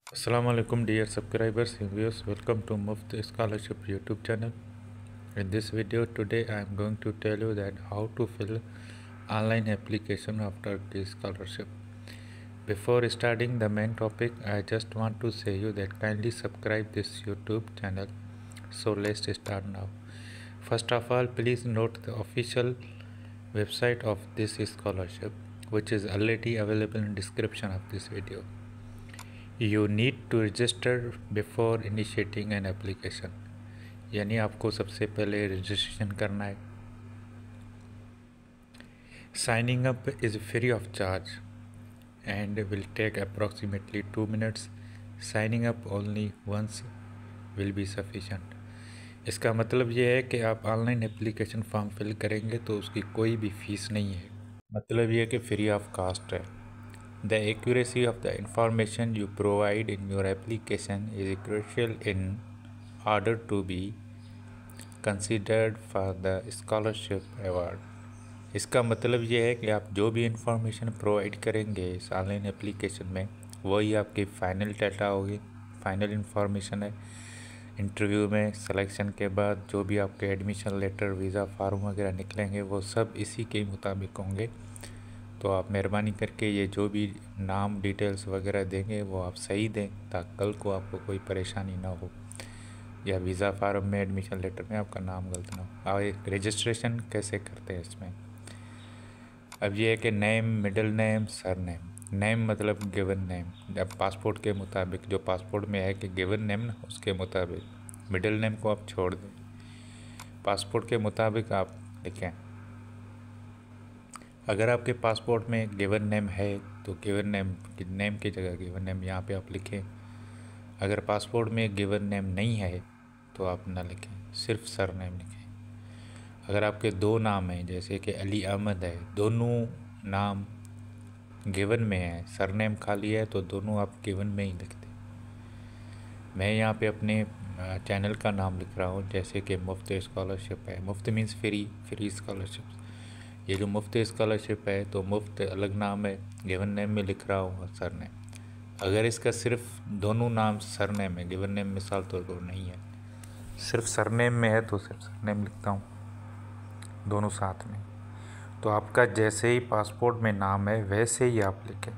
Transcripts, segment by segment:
Assalamualaikum dear subscribers and viewers, welcome to Muft Scholarship YouTube channel. In this video today I am going to tell you that how to fill online application after the scholarship. Before starting the main topic, I just want to say you that kindly subscribe this YouTube channel. So let's start now. First of all, please note the official website of this scholarship, which is already available in description of this video. You need to register before initiating an application. यानी आपको सबसे पहले registration करना है. Signing up is free of charge and will take approximately 2 minutes. Signing up only once will be sufficient. इसका मतलब ये है कि आप ऑनलाइन एप्लीकेशन फॉर्म फिल करेंगे तो उसकी कोई भी फ़ीस नहीं है. मतलब ये कि फ्री ऑफ कास्ट है. The accuracy of the information you provide in your application is crucial in order to be considered for the scholarship award. इसका मतलब ये है कि आप जो भी इंफॉर्मेशन प्रोवाइड करेंगे इस ऑनलाइन एप्लीकेशन में वही आपकी फ़ाइनल डाटा होगी, फाइनल इंफॉर्मेशन है. इंटरव्यू में सिलेक्शन के बाद जो भी आपके एडमिशन लेटर, वीज़ा फॉर्म वगैरह निकलेंगे वो सब इसी के मुताबिक होंगे. तो आप मेहरबानी करके ये जो भी नाम डिटेल्स वगैरह देंगे वो आप सही दें ताकि कल को आपको कोई परेशानी ना हो या वीज़ा फार्म में, एडमिशन लेटर में आपका नाम गलत ना हो. और एक रजिस्ट्रेशन कैसे करते हैं इसमें. अब ये है कि name, middle name, sir name. Name मतलब गिवन नेम. अब पासपोर्ट के मुताबिक जो पासपोर्ट में है कि गिवन नेम ना, उसके मुताबिक मिडिल नेम को आप छोड़ दें. पासपोर्ट के मुताबिक आप लिखें. अगर आपके पासपोर्ट में गिवन नेम है तो गिवन नेम की जगह गिवन नेम यहाँ पे आप लिखें. अगर पासपोर्ट में गिवन नेम नहीं है तो आप ना लिखें, सिर्फ सर नेम लिखें. अगर आपके दो नाम हैं जैसे कि अली अहमद है, दोनों नाम गिवन में है, सर नेम खाली है तो दोनों आप गिवन में ही लिख दें. मैं यहाँ पे अपने चैनल का नाम लिख रहा हूँ जैसे कि मुफ्त स्कॉलरशिप है. मुफ्त मीन्स फ्री स्कॉलरशिप. ये जो मुफ्त स्कॉलरशिप है तो मुफ्त अलग नाम है, गिवन नेम में लिख रहा हूँ और सर नेम. अगर इसका सिर्फ दोनों नाम सर नेम है, गिवन नेम मिसाल तौर पर नहीं है, सिर्फ सर नेम में है तो सिर्फ सर नेम लिखता हूँ दोनों साथ में. तो आपका जैसे ही पासपोर्ट में नाम है वैसे ही आप लिखें.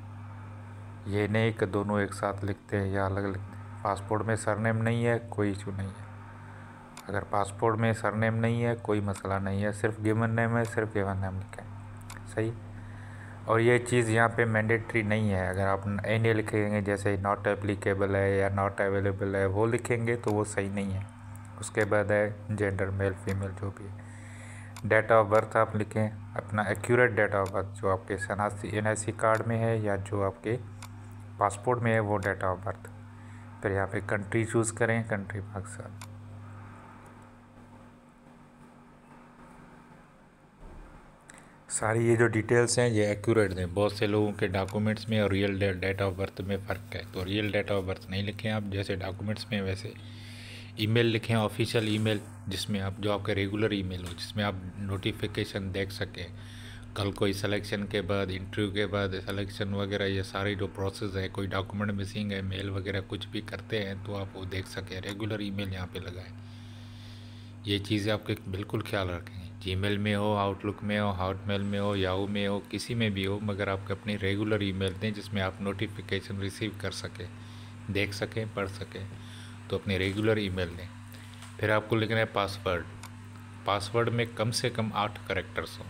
ये नहीं कि दोनों एक साथ लिखते हैं या अलग लिखते हैं. पासपोर्ट में सर नेम नहीं है कोई इशू नहीं है. अगर पासपोर्ट में सरनेम नहीं है कोई मसला नहीं है, सिर्फ गिवन नेम है, सिर्फ गिवन नेम लिखें. सही. और ये चीज़ यहाँ पे मैंडेटरी नहीं है. अगर आप एन लिखेंगे जैसे नॉट एप्लीकेबल है या नॉट अवेलेबल है वो लिखेंगे तो वो सही नहीं है. उसके बाद है जेंडर, मेल फीमेल जो भी है. डेट ऑफ बर्थ आप लिखें, अपना एक्यूरेट डेट ऑफ बर्थ जो आपके NIC कार्ड में है या जो आपके पासपोर्ट में है वो डेट ऑफ बर्थ. फिर यहाँ पे कंट्री चूज़ करें, कंट्री पाकिस्तान. सारी ये जो डिटेल्स हैं ये एक्यूरेट दें. बहुत से लोगों के डॉक्यूमेंट्स में और रियल डेट ऑफ बर्थ में फ़र्क है, तो रियल डेट ऑफ बर्थ नहीं लिखें आप. जैसे डॉक्यूमेंट्स में वैसे ईमेल लिखें, ऑफिशियल ईमेल जिसमें आप जो आपका रेगुलर ईमेल हो, जिसमें आप नोटिफिकेशन देख सकें. कल कोई सिलेक्शन के बाद, इंटरव्यू के बाद, सिलेक्शन वगैरह ये सारी जो प्रोसेस है, कोई डॉक्यूमेंट मिसिंग है, मेल वगैरह कुछ भी करते हैं तो आप वो देख सकें. रेगुलर ईमेल यहाँ पे लगाएं. ये चीज़ें आपके बिल्कुल ख्याल रखें. जीमेल में हो, आउटलुक में हो, हॉटमेल में हो, याहू में हो, किसी में भी हो, मगर आपको अपनी रेगुलर ईमेल दें जिसमें आप नोटिफिकेशन रिसीव कर सकें, देख सकें, पढ़ सकें. तो अपनी रेगुलर ईमेल दें. फिर आपको लिखना है पासवर्ड. पासवर्ड में कम से कम 8 कैरेक्टर्स हों.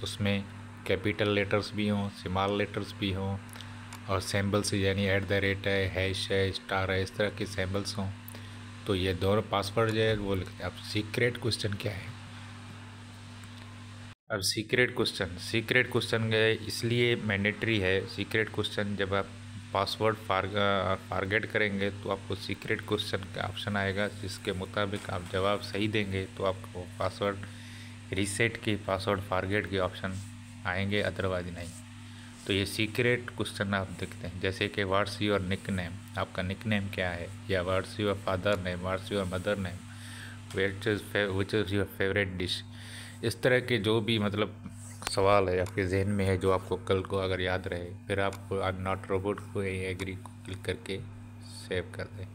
उसमें कैपिटल लेटर्स भी हों, स्मॉल लेटर्स भी हों और सिंबल्स यानी @ है, हैश है, स्टार है, इस तरह के सिंबल्स हों. तो ये दोनों पासवर्ड जो है वो लिखते हैं. अब सीक्रेट क्वेश्चन क्या है. अब सीक्रेट क्वेश्चन इसलिए मैंडेटरी है. सीक्रेट क्वेश्चन जब आप पासवर्ड फॉरगेट करेंगे तो आपको सीक्रेट क्वेश्चन का ऑप्शन आएगा जिसके मुताबिक आप जवाब सही देंगे तो आपको पासवर्ड रीसेट की, पासवर्ड फॉरगेट के ऑप्शन आएंगे, अदरवाइज नहीं. तो ये सीक्रेट क्वेश्चन आप देखते हैं जैसे कि व्हाट्स योर निक नेम, आपका निक नेम क्या है, या what's your father name, what's your mother name, which is your favourite dish. इस तरह के जो भी मतलब सवाल है आपके जहन में है जो आपको कल को अगर याद रहे, फिर आप नॉट रोबोट को एग्री को क्लिक करके सेव कर दें।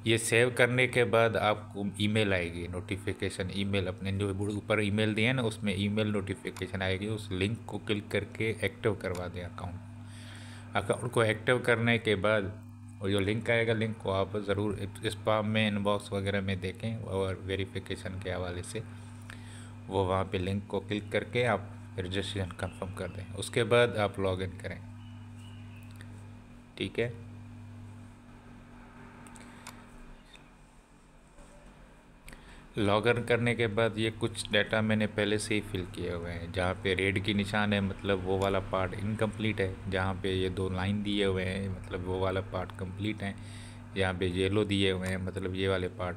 ये सेव करने के बाद आपको ईमेल आएगी, नोटिफिकेशन ईमेल, अपने जो ऊपर ईमेल दिए ना उसमें ईमेल नोटिफिकेशन आएगी। उस लिंक को क्लिक करके एक्टिव करवा दें अकाउंट को। एक्टिव करने के बाद वो जो लिंक आएगा, लिंक को आप ज़रूर स्पैम में, इनबॉक्स वगैरह में देखें, और वेरिफिकेशन के हवाले से वो वहाँ पे लिंक को क्लिक करके आप रजिस्ट्रेशन कंफर्म कर दें। उसके बाद आप लॉगिन करें, ठीक है। लॉगिन करने के बाद ये कुछ डाटा मैंने पहले से ही फिल किए हुए हैं। जहाँ पे रेड की निशान है मतलब वो वाला पार्ट इनकम्प्लीट है। जहाँ पे ये 2 लाइन दिए हुए हैं मतलब वो वाला पार्ट कंप्लीट है। यहाँ पे येलो दिए हुए हैं मतलब ये वाले पार्ट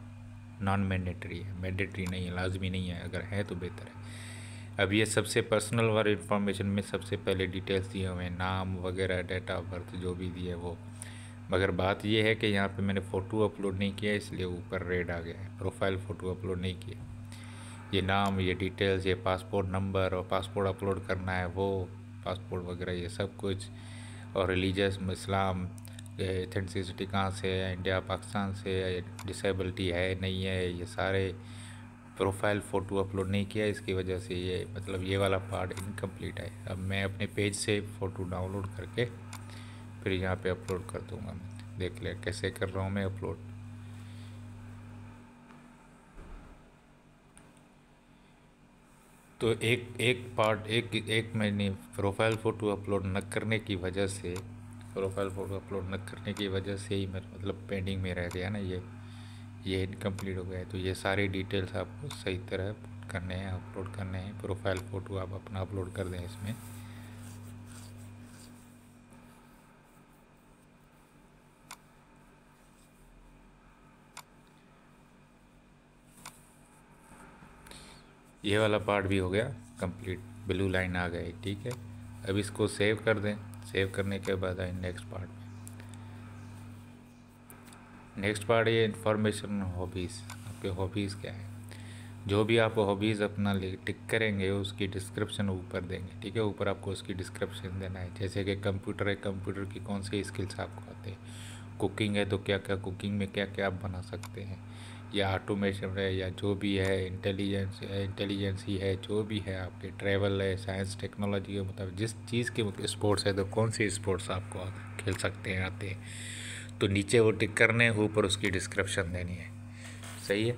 नॉन मैंडेटरी है, मैंडेटरी नहीं है, लाजमी नहीं है। अगर है तो बेहतर है। अब ये सबसे पर्सनल वाले इन्फॉर्मेशन में सबसे पहले डिटेल्स दिए हुए हैं, नाम वगैरह, डेट ऑफ बर्थ जो भी दिए वो। मगर बात यह है कि यहाँ पे मैंने फ़ोटो अपलोड नहीं किया, इसलिए ऊपर रेड आ गया है, प्रोफाइल फ़ोटो अपलोड नहीं किया। ये नाम, ये डिटेल्स, ये पासपोर्ट नंबर, और पासपोर्ट अपलोड करना है वो, पासपोर्ट वगैरह ये सब कुछ, और रिलीजियस इस्लाम, एथेंटिसिटी कहाँ से है, इंडिया पाकिस्तान से, डिसेबिलिटी है नहीं है, ये सारे प्रोफाइल फ़ोटो अपलोड नहीं किया। इसकी वजह से ये मतलब ये वाला पार्ट इनकम्प्लीट है। अब मैं अपने पेज से फ़ोटो डाउनलोड करके फिर यहाँ पे अपलोड कर दूँगा। मैं देख ले कैसे कर रहा हूँ मैं अपलोड। तो एक पार्ट एक मैंने प्रोफाइल फ़ोटो अपलोड न करने की वजह से, प्रोफाइल फ़ोटो अपलोड न करने की वजह से ही मैं मतलब पेंडिंग में रह गया ना, ये इनकम्प्लीट हो गया है। तो ये सारी डिटेल्स आपको सही तरह करने हैं, अपलोड करने हैं। प्रोफाइल फ़ोटो आप अपना अपलोड कर दें इसमें। ये वाला पार्ट भी हो गया कंप्लीट, ब्लू लाइन आ गई, ठीक है। अब इसको सेव कर दें। सेव करने के बाद आए नेक्स्ट पार्ट में। नेक्स्ट पार्ट ये इन्फॉर्मेशन, हॉबीज़। आपके हॉबीज़ क्या है, जो भी आप हॉबीज़ अपना टिक करेंगे उसकी डिस्क्रिप्शन ऊपर देंगे, ठीक है। ऊपर आपको उसकी डिस्क्रिप्शन देना है। जैसे कि कंप्यूटर है, कंप्यूटर की कौन सी स्किल्स आपको आते हैं। कुकिंग है तो क्या क्या कुकिंग में क्या क्या आप बना सकते हैं, या ऑटोमेशन है, या जो भी है, इंटेलिजेंस ही है, जो भी है आपके, ट्रैवल है, साइंस टेक्नोलॉजी के मतलब जिस चीज़ के स्पोर्ट्स है तो कौन सी स्पोर्ट्स आपको खेल सकते हैं, आते हैं, तो नीचे वो टिक करने हैं, ऊपर उसकी डिस्क्रिप्शन देनी है, सही है।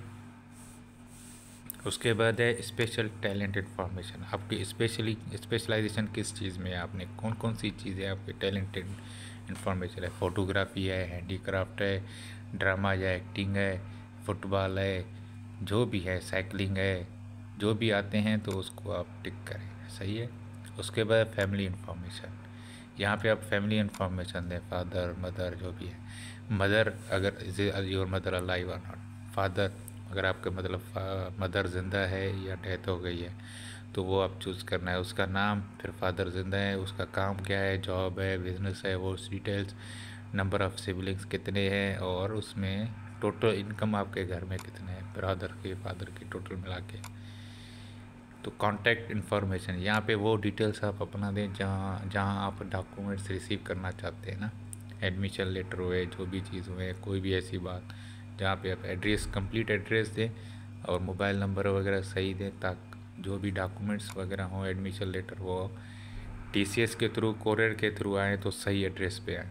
उसके बाद है स्पेशल टैलेंट इन्फॉर्मेशन। आपकी स्पेशलाइजेशन किस चीज़ में है, आपने कौन कौन सी चीज़ें आपके टैलेंटेड इन्फॉर्मेशन है। फ़ोटोग्राफी है, हैंडीक्राफ्ट है, ड्रामा या एक्टिंग है, फुटबॉल है, जो भी है, साइकिलिंग है, जो भी आते हैं तो उसको आप टिक करें, सही है। उसके बाद फैमिली इन्फॉर्मेशन। यहाँ पे आप फैमिली इन्फॉर्मेशन दें, फादर मदर जो भी है। मदर अगर योर मदर अलाइव और नॉट, फादर अगर आपका मतलब मदर ज़िंदा है या डेथ हो गई है तो वो आप चूज़ करना है। उसका नाम, फिर फादर ज़िंदा है, उसका काम क्या है, जॉब है, बिज़नेस है, वो डिटेल्स, नंबर ऑफ़ सिबलिंग्स कितने हैं, और उसमें टोटल इनकम आपके घर में कितने हैं, ब्रदर के फादर की टोटल मिला के। तो कॉन्टैक्ट इन्फॉर्मेशन, यहाँ पे वो डिटेल्स आप अपना दें जहाँ जहाँ आप डॉक्यूमेंट्स रिसीव करना चाहते हैं ना, एडमिशन लेटर हुए, जो भी चीज़ हुए, कोई भी ऐसी बात जहाँ पे आप एड्रेस, कंप्लीट एड्रेस दें, और मोबाइल नंबर वगैरह सही दें, ताकि जो भी डॉक्यूमेंट्स वगैरह हों, एडमिशन लेटर, वो टीसीएस के थ्रू, कोरियर के थ्रू आए तो सही एड्रेस पे आए।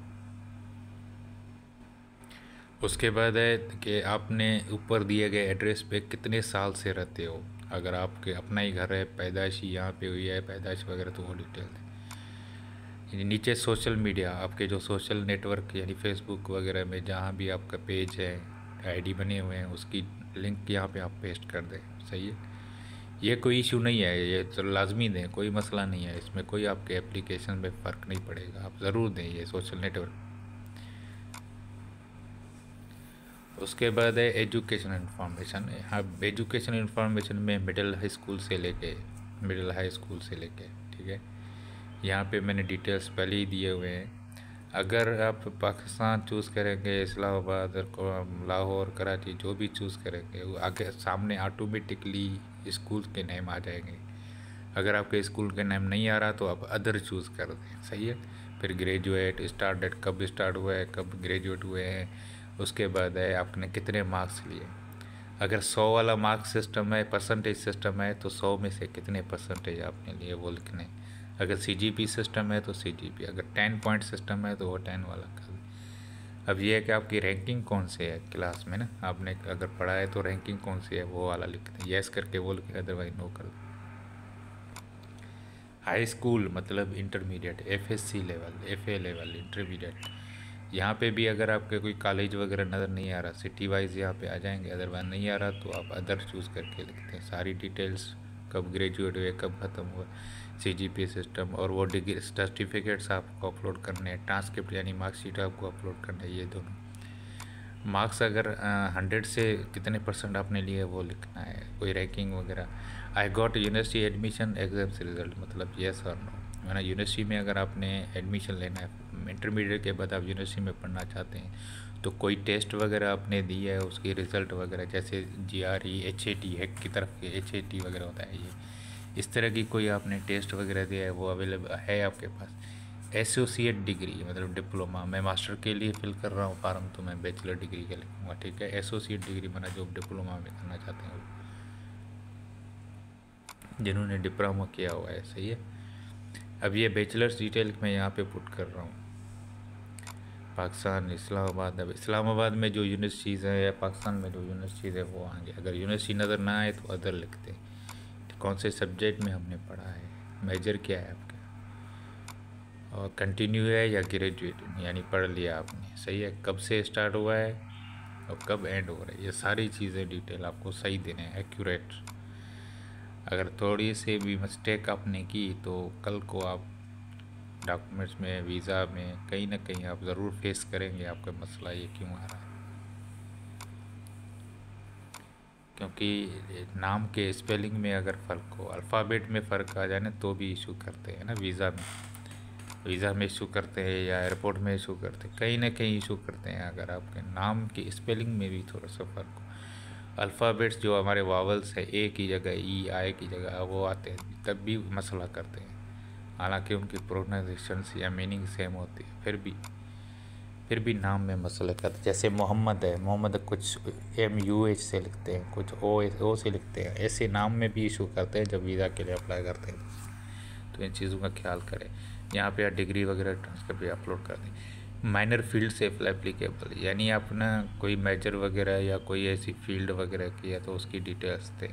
उसके बाद है कि आपने ऊपर दिए गए एड्रेस पे कितने साल से रहते हो। अगर आपके अपना ही घर है, पैदाइशी यहाँ पे हुई है, पैदाइश वगैरह, तो वो डिटेल है। नीचे सोशल मीडिया, आपके जो सोशल नेटवर्क यानी फेसबुक वगैरह में जहाँ भी आपका पेज है, आईडी बने हुए हैं, उसकी लिंक यहाँ पे आप पेस्ट कर दें, सही है। ये कोई इशू नहीं है, ये तो लाजमी दें, कोई मसला नहीं है इसमें, कोई आपके एप्लीकेशन में फ़र्क नहीं पड़ेगा, आप ज़रूर दें ये सोशल नेटवर्क। उसके बाद है एजुकेशन इन्फॉर्मेशन। अब एजुकेशन इन्फॉर्मेशन में मिडिल हाई स्कूल से लेके, ठीक है। यहाँ पे मैंने डिटेल्स पहले ही दिए हुए हैं। अगर आप पाकिस्तान चूज़ करेंगे, इस्लामाबाद, लाहौर, कराची, जो भी चूज़ करेंगे, वो आगे सामने ऑटोमेटिकली स्कूल के नेम आ जाएंगे। अगर आपके स्कूल के नेम नहीं आ रहा तो आप अदर चूज़ कर दें, सही है। फिर ग्रेजुएट, स्टार्ट डेट, कब स्टार्ट हुआ है, कब ग्रेजुएट हुए हैं, उसके बाद है आपने कितने मार्क्स लिए। अगर 100 वाला मार्क्स सिस्टम है, परसेंटेज सिस्टम है, तो 100 में से कितने परसेंटेज आपने लिए वो लिखने। अगर सीजीपी सिस्टम है तो सीजीपी, अगर 10 पॉइंट सिस्टम है तो वो 10 वाला कर। अब ये है कि आपकी रैंकिंग कौन सी है क्लास में ना, आपने अगर पढ़ा है तो रैंकिंग कौन सी है वो वाला लिखते हैं, यस करके वो लिखे, अदरवाइज नो कर दो। हाई स्कूल मतलब intermediate, FSc level, FA level, intermediate. यहाँ पे भी अगर आपके कोई कॉलेज वगैरह नज़र नहीं आ रहा, सिटी वाइज यहाँ पे आ जाएंगे, अदरवाइज नहीं आ रहा तो आप अदर चूज़ करके लिखते हैं सारी डिटेल्स, कब ग्रेजुएट हुए, कब ख़त्म हुआ, सीजीपीए सिस्टम, और वो डिग्री सर्टिफिकेट्स आपको अपलोड करने हैं, ट्रांसक्रिप्ट यानी मार्कशीट आपको अपलोड करना है, ये दोनों। मार्क्स अगर 100 से कितने परसेंट आपने लिए वो लिखना है, कोई रैंकिंग वगैरह। I got university admission exams result मतलब येस और नो, मैंने यूनिवर्सिटी में अगर आपने एडमिशन लेना है, इंटरमीडिएट के बाद आप यूनिवर्सिटी में पढ़ना चाहते हैं, तो कोई टेस्ट वगैरह आपने दी है, उसकी रिज़ल्ट वगैरह, जैसे GRE, HAT हैक की तरफ के HAT वगैरह होता है, ये इस तरह की कोई आपने टेस्ट वगैरह दिया है वो अवेलेबल है आपके पास। एसोसिएट डिग्री मतलब डिप्लोमा, मैं मास्टर के लिए फिल कर रहा हूँ फॉर्म, तो मैं बैचलर डिग्री का लिखूँगा, ठीक है। एसोसिएट डिग्री बना जो डिप्लोमा में करना चाहते हैं, जिन्होंने डिप्लोमा किया हुआ है, सही है। अब ये बैचलर्स डिटेल मैं यहाँ पे पुट कर रहा हूँ। पाकिस्तान, इस्लामाबाद। अब इस्लामाबाद में जो यूनिवर्सिटीज़ हैं या पाकिस्तान में जो यूनिवर्सिटीज़ है वो आएंगे। अगर यूनिवर्सिटी नज़र ना आए तो अदर लिखते हैं, कौन से सब्जेक्ट में हमने पढ़ा है, मेजर क्या है आपका, और कंटिन्यू है या ग्रेजुएट यानी पढ़ लिया आपने, सही है, कब से स्टार्ट हुआ है और कब एंड हो रहा है, ये सारी चीज़ें डिटेल आपको सही देने हैं, एक्यूरेट। अगर थोड़ी से भी मिस्टेक आपने की तो कल को आप डॉक्यूमेंट्स में, वीज़ा में कहीं ना कहीं आप ज़रूर फेस करेंगे, आपका मसला ये क्यों आ रहा है, क्योंकि नाम के स्पेलिंग में अगर फ़र्क हो, अल्फ़ाबेट में फ़र्क आ जाए ना तो भी इशू करते हैं ना, वीज़ा में इशू करते हैं या एयरपोर्ट में इशू करते हैं, कहीं ना कहीं इशू करते हैं। अगर आपके नाम की स्पेलिंग में भी थोड़ा सा फ़र्क हो, अल्फ़ाबेट्स जो हमारे वावल्स है, ए की जगह ई, आई की जगह वो आते हैं, तब भी मसला करते हैं, हालांकि उनकी प्रोनाउंसिएशंस या मीनिंग सेम होती है, फिर भी नाम में मसला करते हैं। जैसे मोहम्मद है, मोहम्मद कुछ MUH से लिखते हैं, कुछ O से लिखते हैं, ऐसे नाम में भी इशू करते हैं जब वीज़ा के लिए अप्लाई करते हैं, तो इन चीज़ों का ख्याल करें। यहाँ पे आप डिग्री वगैरह ट्रांसफर भी अपलोड कर दें। माइनर फील्ड से एप्लीकेबल यानी अपना कोई मेजर वगैरह या कोई ऐसी फील्ड वगैरह की है तो उसकी डिटेल्स दें।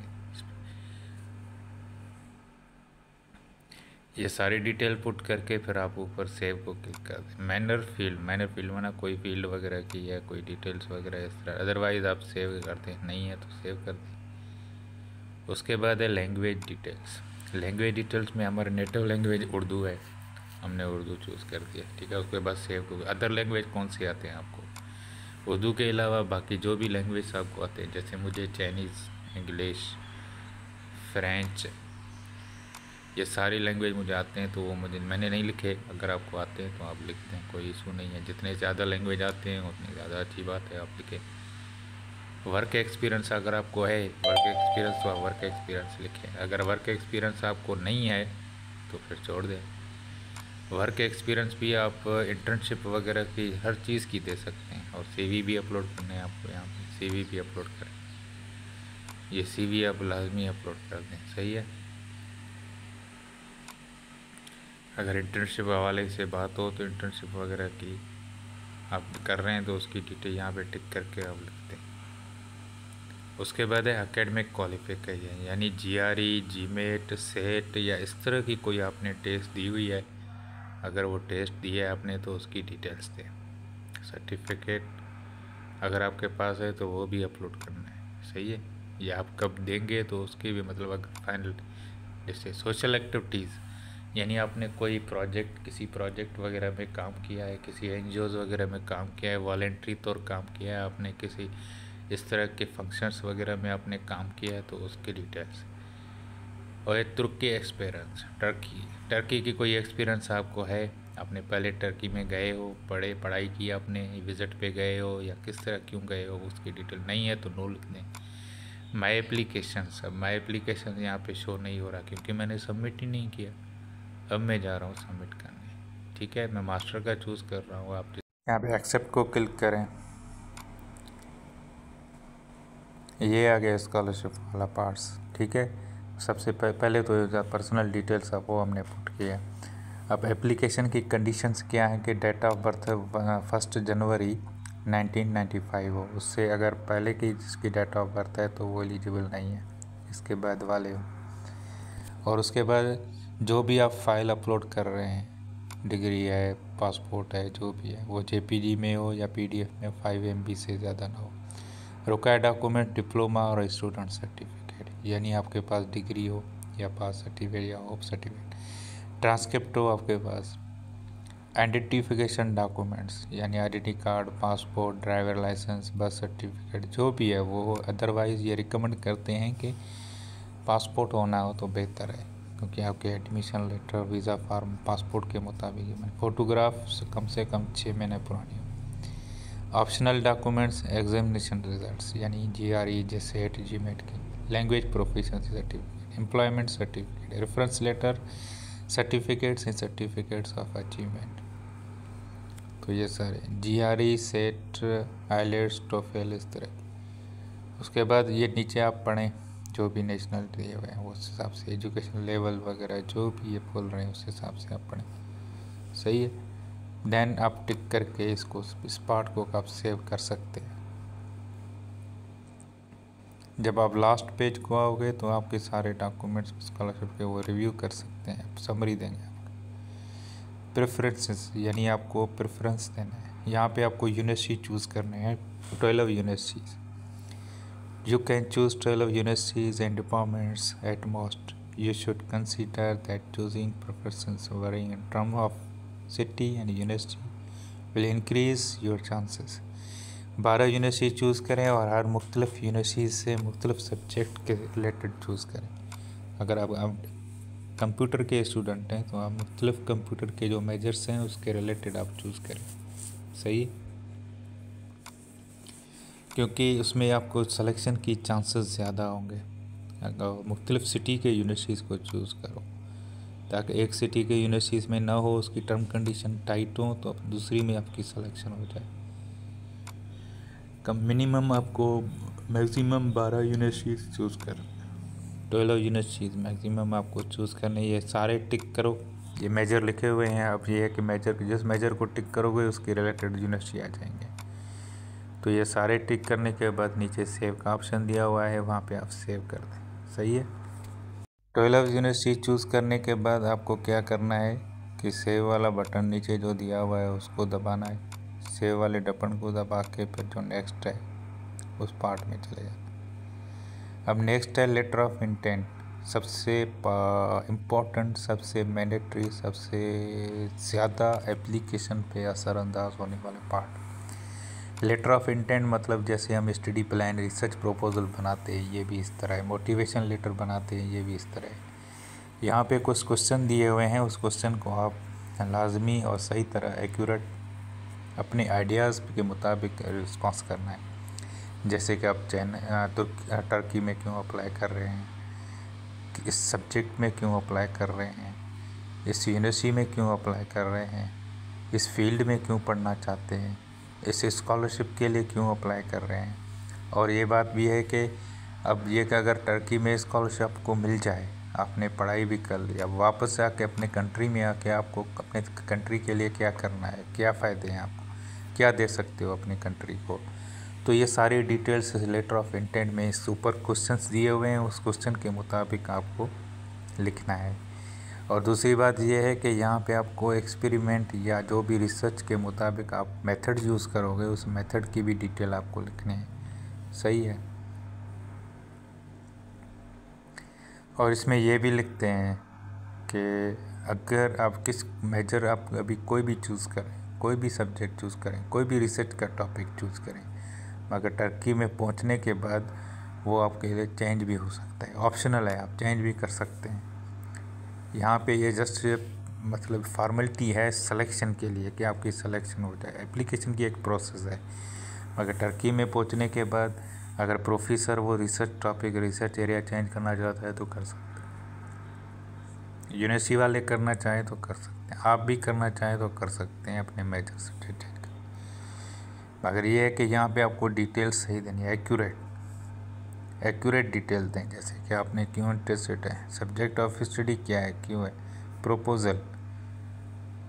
ये सारी डिटेल पुट करके फिर आप ऊपर सेव को क्लिक कर दें। माइनर फील्ड माना कोई फील्ड वगैरह की है, कोई डिटेल्स वगैरह इस तरह, अदरवाइज़ आप सेव करते हैं, नहीं है तो सेव कर दें। उसके बाद है लैंग्वेज डिटेल्स। लैंग्वेज डिटेल्स में हमारा नेटिव लैंग्वेज उर्दू है, हमने उर्दू चूज़ कर दिया, ठीक है। उसके बाद सेव को, अदर लैंग्वेज कौन से आते हैं आपको, उर्दू के अलावा बाकी जो भी लैंग्वेज आपको आते हैं, जैसे मुझे चाइनीज़, इंग्लिश, फ्रेंच, ये सारी लैंग्वेज मुझे आते हैं, तो वो मैंने नहीं लिखे, अगर आपको आते हैं तो आप लिखते हैं, कोई इशू नहीं है। जितने ज़्यादा लैंग्वेज आते हैं उतनी ज़्यादा अच्छी बात है, आप लिखें। वर्क एक्सपीरियंस अगर आपको है, वर्क एक्सपीरियंस तो आप वर्क एक्सपीरियंस लिखें। अगर वर्क एक्सपीरियंस आपको नहीं है तो फिर छोड़ दें। वर्क एक्सपीरियंस भी आप इंटर्नशिप वगैरह की हर चीज़ की दे सकते हैं, और CV भी अपलोड करने हैं आपको, यहाँ पर CV भी अपलोड करें, ये CV आप लाजमी अपलोड कर दें, सही है। अगर इंटर्नशिप हवाले से बात हो तो इंटर्नशिप वगैरह की आप कर रहे हैं तो उसकी डिटेल यहाँ पे टिक करके आप लिखते हैं। उसके बाद है एकेडमिक क्वालिफिकेशन, यानी GRE, GMAT, सेट या इस तरह की कोई आपने टेस्ट दी हुई है, अगर वो टेस्ट दिया है आपने तो उसकी डिटेल्स दें। सर्टिफिकेट अगर आपके पास है तो वो भी अपलोड करना है, सही है। या आप कब देंगे तो उसकी भी मतलब अगर फाइनल। जैसे सोशल एक्टिविटीज़, यानी आपने कोई प्रोजेक्ट, किसी प्रोजेक्ट वगैरह में काम किया है, किसी NGOs वगैरह में काम किया है, वॉलेंट्री तौर काम किया है आपने, किसी इस तरह के फंक्शंस वगैरह में आपने काम किया है तो उसकी डिटेल्स। और एक तुर्की एक्सपीरियंस, टर्की की कोई एक्सपीरियंस आपको है, आपने पहले टर्की में गए हो, पढ़ाई की आपने, विज़िट पे गए हो या किस तरह क्यों गए हो, उसकी डिटेल नहीं है तो नो लिख दें। माई एप्लीकेशन, अब माई एप्लीकेशन यहाँ पे शो नहीं हो रहा क्योंकि मैंने सबमिट ही नहीं किया, अब मैं जा रहा हूँ सबमिट करने, ठीक है। मैं मास्टर का चूज़ कर रहा हूँ, आप यहाँ पे एक्सेप्ट को क्लिक करें। ये आ गया स्कॉलरशिप वाला पार्ट्स। ठीक है, सबसे पहले तो पर्सनल डिटेल्स अब वो हमने पुट किया। अब एप्लीकेशन की कंडीशंस क्या है कि डेट ऑफ बर्थ 1 जनवरी 1995 हो, उससे अगर पहले की जिसकी डेट ऑफ बर्थ है तो वो एलिजिबल नहीं है, इसके बाद वाले हो। और उसके बाद जो भी आप फाइल अपलोड कर रहे हैं, डिग्री है, पासपोर्ट है, जो भी है, वो जेपीजी में हो या पीडीएफ में 5 MB से ज़्यादा ना हो। रिक्वायर्ड डॉक्यूमेंट डिप्लोमा और स्टूडेंट सर्टिफिकेट, यानी आपके पास डिग्री हो या पास सर्टिफिकेट या होप सर्टिफिकेट, ट्रांसक्रिप्ट हो आपके पास, आइडेंटिफिकेशन डॉक्यूमेंट्स यानी identity card, passport, driver licence, birth certificate, जो भी है वो। अदरवाइज़ ये रिकमेंड करते हैं कि पासपोर्ट होना हो तो बेहतर है, क्योंकि आपके admission letter, visa form passport के मुताबिक है। फ़ोटोग्राफ से कम 6 महीने पुरानी हो। ऑप्शनल डॉक्यूमेंट्स, एग्जामिनेशन रिजल्ट्स यानी GRE जैसे GMAT की, language proficiency certificate, employment certificate, reference letter, certificates and certificates of achievement. तो ये सारे GRE, सेट, आइलेट्स, टोफेल, इस तरह। उसके बाद ये नीचे आप पढ़ें जो भी नेशनल दिए हुए हैं उस हिसाब से, एजुकेशन लेवल वगैरह जो भी ये बोल रहे हैं उस हिसाब से आप पढ़ें। सही है। देन आप टिक करके इसको, इस पार्ट को आप सेव कर सकते हैं। जब आप लास्ट पेज को आओगे तो आपके सारे डॉक्यूमेंट्स स्कॉलरशिप के वो रिव्यू कर सकते हैं, समरी देंगे आपको। प्रेफरेंसेस यानी आपको प्रेफरेंस देना है। यहाँ पे आपको यूनिवर्सिटी चूज़ करने हैं, 12 universities. You can choose 12 universities and departments at most. You should consider that choosing professions varying in terms of city and university will increase your chances. 12 university choose करें और हर मुख्तलिफ यूनिवर्सिटी से मुख्तलिफ subject के related choose करें। अगर आप computer के स्टूडेंट हैं तो आप मुख्तलिफ कंप्यूटर के जो मेजर्स हैं उसके रिलेटेड आप चूज़ करें। सही, क्योंकि उसमें आपको सिलेक्शन की चांसेस ज़्यादा होंगे। अगर मुख्तलिफ सिटी के यूनिवर्सिटीज़ को चूज़ करो, ताकि एक सिटी के यूनिवर्सिटीज़ में ना हो उसकी टर्म कंडीशन टाइट हो तो दूसरी में आपकी सिलेक्शन हो जाए। कम मिनिमम आपको मैक्सिमम 12 यूनिवर्सिटीज़ चूज़ कर, 12 यूनिवर्सिटीज़ मैक्सिमम आपको चूज़ करने। ये सारे टिक करो, ये मेजर लिखे हुए हैं। अब ये है कि मेजर, जिस मेजर को टिक करोगे उसके रिलेटेड यूनिवर्सिटी आ जाएंगे। तो ये सारे टिक करने के बाद नीचे सेव का ऑप्शन दिया हुआ है, वहाँ पे आप सेव कर दें। सही है। 12 यूनिवर्सिटी चूज़ करने के बाद आपको क्या करना है कि सेव वाला बटन नीचे जो दिया हुआ है उसको दबाना है। सेव वाले बटन को दबा के फिर जो नेक्स्ट है उस पार्ट में चले जाना। अब नेक्स्ट है लेटर ऑफ इंटेंट, सबसे इम्पोर्टेंट, सबसे मैंडेटरी, सबसे ज़्यादा एप्लीकेशन पे असरअंदाज होने वाले पार्ट। लेटर ऑफ इंटेंट मतलब जैसे हम स्टडी प्लान, रिसर्च प्रपोजल बनाते हैं, ये भी इस तरह है। मोटिवेशन लेटर बनाते हैं, ये भी इस तरह है। यहाँ पे कुछ क्वेश्चन दिए हुए हैं, उस क्वेश्चन को आप लाजमी और सही तरह एक्यूरेट अपने आइडियाज़ के मुताबिक रिस्पॉन्स करना है। जैसे कि आप टर्की में क्यों अप्लाई कर रहे हैं, इस सब्जेक्ट में क्यों अप्लाई कर रहे हैं, इस यूनिवर्सिटी में क्यों अप्लाई कर रहे हैं, इस फील्ड में क्यों पढ़ना चाहते हैं, इस स्कॉलरशिप के लिए क्यों अप्लाई कर रहे हैं। और ये बात भी है कि अब ये कि अगर टर्की में स्कॉलरशिप आपको मिल जाए, आपने पढ़ाई भी कर ली, अब वापस आके अपने कंट्री में आके आपको अपने कंट्री के लिए क्या करना है, क्या फ़ायदे हैं आपको, क्या दे सकते हो अपनी कंट्री को। तो ये सारी डिटेल्स लेटर ऑफ इंटेंट में इस ऊपर क्वेश्चंस दिए हुए हैं, उस क्वेश्चन के मुताबिक आपको लिखना है। और दूसरी बात यह है कि यहाँ पे आपको एक्सपेरिमेंट या जो भी रिसर्च के मुताबिक आप मेथड यूज़ करोगे उस मेथड की भी डिटेल आपको लिखनी है। सही है। और इसमें ये भी लिखते हैं कि अगर आप किस मेजर आप अभी कोई भी चूज़ करें, कोई भी सब्जेक्ट चूज़ करें, कोई भी रिसर्च का टॉपिक चूज़ करें, मगर टर्की में पहुँचने के बाद वो आपके लिए चेंज भी हो सकता है, ऑप्शनल है, आप चेंज भी कर सकते हैं। यहाँ पे ये जस्ट मतलब फॉर्मेलिटी है सिलेक्शन के लिए कि आपकी सिलेक्शन हो जाए। एप्लीकेशन की एक प्रोसेस है, मगर टर्की में पहुँचने के बाद अगर प्रोफेसर वो research topic, research area change करना चाहता है तो कर सकते हैं। यूनिवर्सिटी वाले करना चाहें तो कर सकते हैं, आप भी करना चाहें तो कर सकते हैं अपने मेजर से रिलेटेड। मगर ये है कि यहाँ पे आपको डिटेल्स सही देनी है, एक्यूरेट। एक्यूरेट डिटेल दें, जैसे कि आपने क्यों इंटरेस्टेड है, सब्जेक्ट ऑफ स्टडी क्या है, क्यों है, प्रोपोज़ल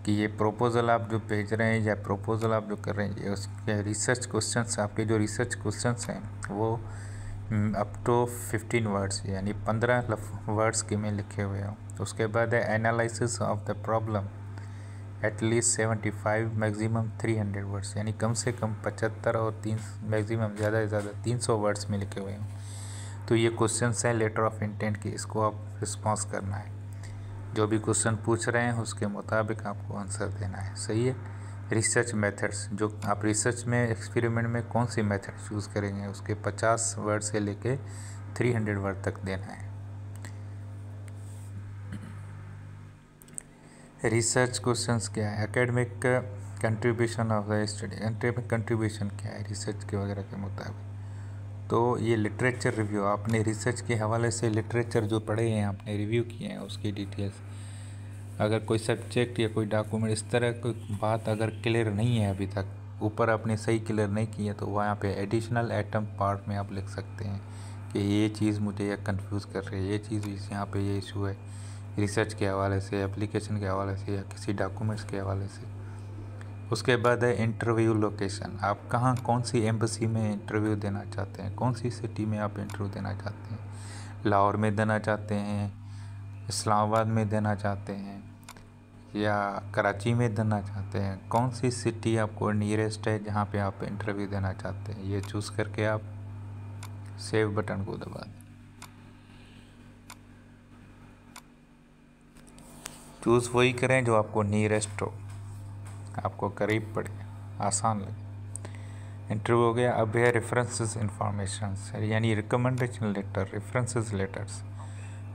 कि ये प्रपोज़ल आप जो भेज रहे हैं या प्रपोज़ल आप जो कर रहे हैं ये उसके रिसर्च क्वेश्चंस, आपके जो रिसर्च क्वेश्चंस हैं वो अप टू 15 वर्ड्स यानी 15 वर्ड्स के में लिखे हुए हों। तो उसके बाद है analysis of the problem at least 75 maximum 300 words यानी कम से कम 75 और 3 मैक्सिमम ज़्यादा से ज़्यादा 300 वर्ड्स में लिखे हुए हों। तो ये क्वेश्चंस हैं लेटर ऑफ इंटेंट की, इसको आप रिस्पॉन्स करना है, जो भी क्वेश्चन पूछ रहे हैं उसके मुताबिक आपको आंसर देना है। सही है। रिसर्च मेथड्स, जो आप रिसर्च में एक्सपेरिमेंट में कौन सी मेथड चूज़ करेंगे उसके 50 वर्ड से लेके 300 वर्ड तक देना है। रिसर्च क्वेश्चंस क्या है, academic contribution of the study, academic contribution क्या है रिसर्च के वगैरह के मुताबिक। तो ये लिटरेचर रिव्यू, आपने रिसर्च के हवाले से लिटरेचर जो पढ़े हैं आपने रिव्यू किए हैं उसकी डिटेल्स, अगर कोई सब्जेक्ट या कोई डॉक्यूमेंट इस तरह कोई बात अगर क्लियर नहीं है अभी तक, ऊपर आपने सही क्लियर नहीं किया, तो वहाँ पे एडिशनल आइटम पार्ट में आप लिख सकते हैं कि ये चीज़ मुझे यह कंफ्यूज कर रही है, ये चीज़ यहाँ पे ये इशू है रिसर्च के हवाले से, एप्लीकेशन के हवाले से या किसी डॉक्यूमेंट्स के हवाले से। उसके बाद है इंटरव्यू लोकेशन, आप कहाँ कौन सी एम्बेसी में इंटरव्यू देना चाहते हैं, कौन सी सिटी में आप इंटरव्यू देना चाहते हैं, लाहौर में देना चाहते हैं, इस्लामाबाद में देना चाहते हैं या कराची में देना चाहते हैं, कौन सी सिटी आपको नियरेस्ट है जहाँ पे आप इंटरव्यू देना चाहते हैं, ये चूज़ करके आप सेव बटन को दबा दें। चूज़ वही करें जो आपको नियरेस्ट हो, आपको करीब पड़े, आसान लगे। इंटरव्यू हो गया। अब है रेफरेंसेस इंफॉर्मेशन यानी रिकमेंडेशन लेटर, रेफरेंसेस लेटर्स,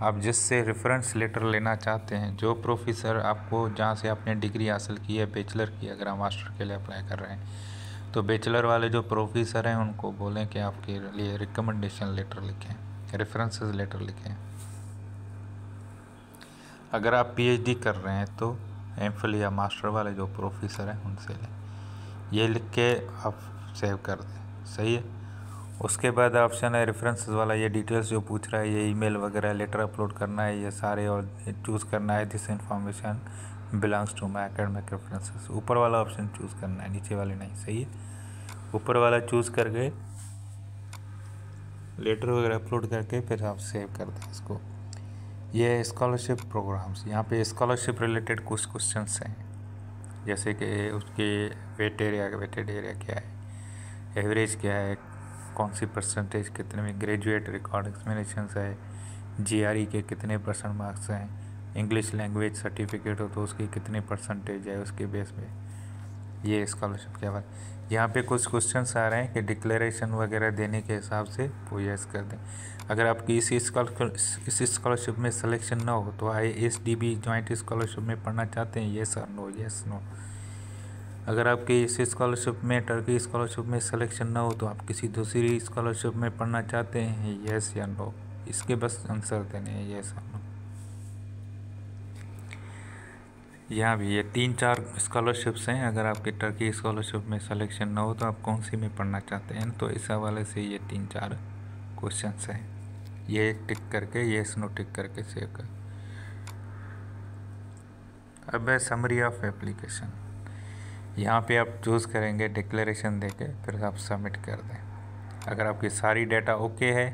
आप जिससे रेफरेंस लेटर लेना चाहते हैं, जो प्रोफेसर आपको जहाँ से आपने डिग्री हासिल की है, बैचलर की, अगर आप मास्टर के लिए अप्लाई कर रहे हैं तो बैचलर वाले जो प्रोफेसर हैं उनको बोलें कि आपके लिए रिकमेंडेशन लेटर लिखें, रेफरेंसेस लेटर लिखें। अगर आप पीएचडी कर रहे हैं तो एमफिल या मास्टर वाले जो प्रोफेसर हैं उनसे लें, ये लिख के आप सेव कर दें। सही है। उसके बाद ऑप्शन है रेफरेंसेस वाला, ये डिटेल्स जो पूछ रहा है, ये ईमेल वगैरह लेटर अपलोड करना है, ये सारे, और चूज़ करना है this information belongs to my academic references. ऊपर वाला ऑप्शन चूज़ करना है, नीचे वाले नहीं। सही है। ऊपर वाला चूज़ करके लेटर वगैरह अपलोड करके फिर आप सेव कर दें इसको। ये स्कॉलरशिप प्रोग्राम्स, यहाँ पे स्कॉलरशिप रिलेटेड कुछ क्वेश्चंस हैं, जैसे कि उसके वेटेड एरिया क्या है, एवरेज क्या है, कौन सी परसेंटेज कितने में, ग्रेजुएट रिकॉर्ड एक्समिनेशंस है, जीआरई के कितने % मार्क्स हैं, इंग्लिश लैंग्वेज सर्टिफिकेट हो तो उसकी कितने % है, उसके बेस पे ये स्कॉलरशिप के बाद। यहाँ पे कुछ क्वेश्चंस आ रहे हैं कि डिक्लेरेशन वगैरह देने के हिसाब से वो यस कर दें। अगर आपकी इस स्कॉलरशिप में सिलेक्शन ना हो तो ISDB जॉइंट स्कॉलरशिप में पढ़ना चाहते हैं, येस और नो, येस नो। अगर आपके इस स्कॉलरशिप में, टर्की स्कॉलरशिप में सिलेक्शन ना हो तो आप किसी दूसरी स्कॉलरशिप में पढ़ना चाहते हैं, येस या नो, इसके बस आंसर देने हैं, येस और नो। यहाँ भी ये 3-4 स्कॉलरशिप्स हैं, अगर आपके टर्की स्कॉलरशिप में सिलेक्शन ना हो तो आप कौन सी में पढ़ना चाहते हैं, तो इस हवाले से ये 3-4 क्वेश्चंस हैं, ये टिक करके, येस नो टिक करके सेव कर। अब है समरी ऑफ एप्लीकेशन, यहाँ पे आप चूज़ करेंगे डिक्लेरेशन देके, फिर आप सबमिट कर दें। अगर आपकी सारी डाटा ओके है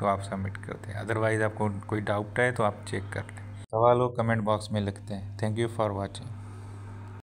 तो आप सबमिट कर दें, अदरवाइज़ आपको कोई डाउट है तो आप चेक कर लें। सवाल हो कमेंट बॉक्स में लिखते हैं। Thank you for watching.